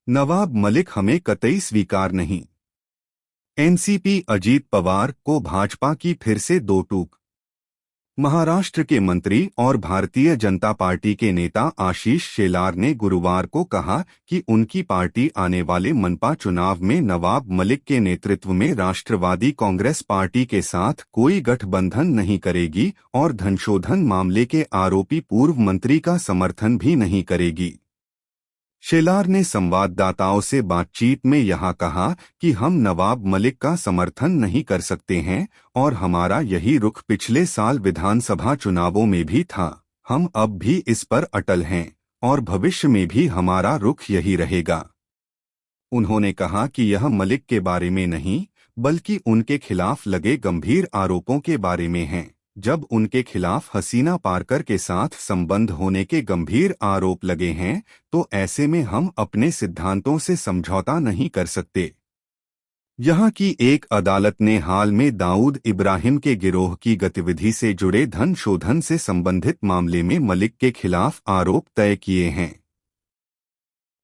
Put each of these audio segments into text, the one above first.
नवाब मलिक हमें कतई स्वीकार नहीं। एनसीपी अजीत पवार को भाजपा की फिर से दो टूक। महाराष्ट्र के मंत्री और भारतीय जनता पार्टी के नेता आशीष शेलार ने गुरुवार को कहा कि उनकी पार्टी आने वाले मनपा चुनाव में नवाब मलिक के नेतृत्व में राष्ट्रवादी कांग्रेस पार्टी के साथ कोई गठबंधन नहीं करेगी और धनशोधन मामले के आरोपी पूर्व मंत्री का समर्थन भी नहीं करेगी। शेलार ने संवाददाताओं से बातचीत में यह कहा कि हम नवाब मलिक का समर्थन नहीं कर सकते हैं और हमारा यही रुख पिछले साल विधानसभा चुनावों में भी था। हम अब भी इस पर अटल हैं और भविष्य में भी हमारा रुख यही रहेगा। उन्होंने कहा कि यह मलिक के बारे में नहीं बल्कि उनके खिलाफ लगे गंभीर आरोपों के बारे में है। जब उनके खिलाफ हसीना पारकर के साथ संबंध होने के गंभीर आरोप लगे हैं तो ऐसे में हम अपने सिद्धांतों से समझौता नहीं कर सकते। यहाँ की एक अदालत ने हाल में दाऊद इब्राहिम के गिरोह की गतिविधि से जुड़े धन शोधन से संबंधित मामले में मलिक के खिलाफ आरोप तय किए हैं।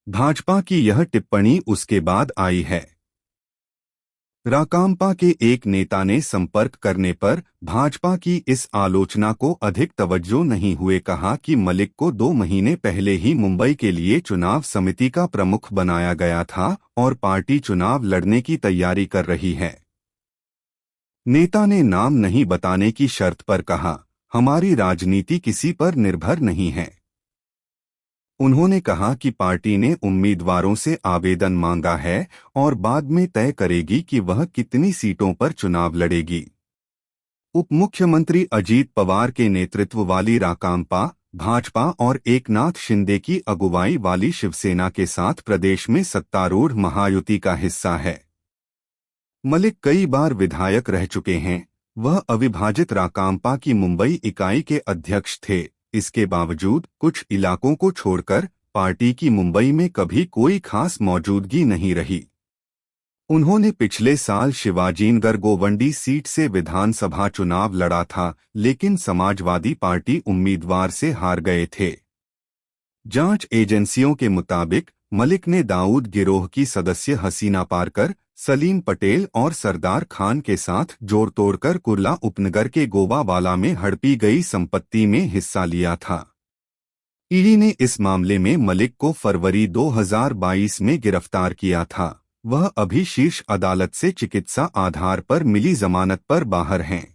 भाजपा की यह टिप्पणी उसके बाद आई है। राकांपा के एक नेता ने संपर्क करने पर भाजपा की इस आलोचना को अधिक तवज्जो नहीं हुए कहा कि मलिक को 2 महीने पहले ही मुंबई के लिए चुनाव समिति का प्रमुख बनाया गया था और पार्टी चुनाव लड़ने की तैयारी कर रही है। नेता ने नाम नहीं बताने की शर्त पर कहा, हमारी राजनीति किसी पर निर्भर नहीं है। उन्होंने कहा कि पार्टी ने उम्मीदवारों से आवेदन मांगा है और बाद में तय करेगी कि वह कितनी सीटों पर चुनाव लड़ेगी। उप मुख्यमंत्री अजीत पवार के नेतृत्व वाली राकांपा भाजपा और एकनाथ शिंदे की अगुवाई वाली शिवसेना के साथ प्रदेश में सत्तारूढ़ महायुति का हिस्सा है। मलिक कई बार विधायक रह चुके हैं। वह अविभाजित राकांपा की मुंबई इकाई के अध्यक्ष थे। इसके बावजूद कुछ इलाकों को छोड़कर पार्टी की मुंबई में कभी कोई खास मौजूदगी नहीं रही। उन्होंने पिछले साल शिवाजीनगर गोवंडी सीट से विधानसभा चुनाव लड़ा था, लेकिन समाजवादी पार्टी उम्मीदवार से हार गए थे। जांच एजेंसियों के मुताबिक मलिक ने दाऊद गिरोह की सदस्य हसीना पारकर, सलीम पटेल और सरदार खान के साथ जोड़ तोड़कर कुर्ला उपनगर के गोवावाला में हड़पी गई संपत्ति में हिस्सा लिया था। ईडी ने इस मामले में मलिक को फरवरी 2022 में गिरफ्तार किया था। वह अभी शीर्ष अदालत से चिकित्सा आधार पर मिली जमानत पर बाहर हैं।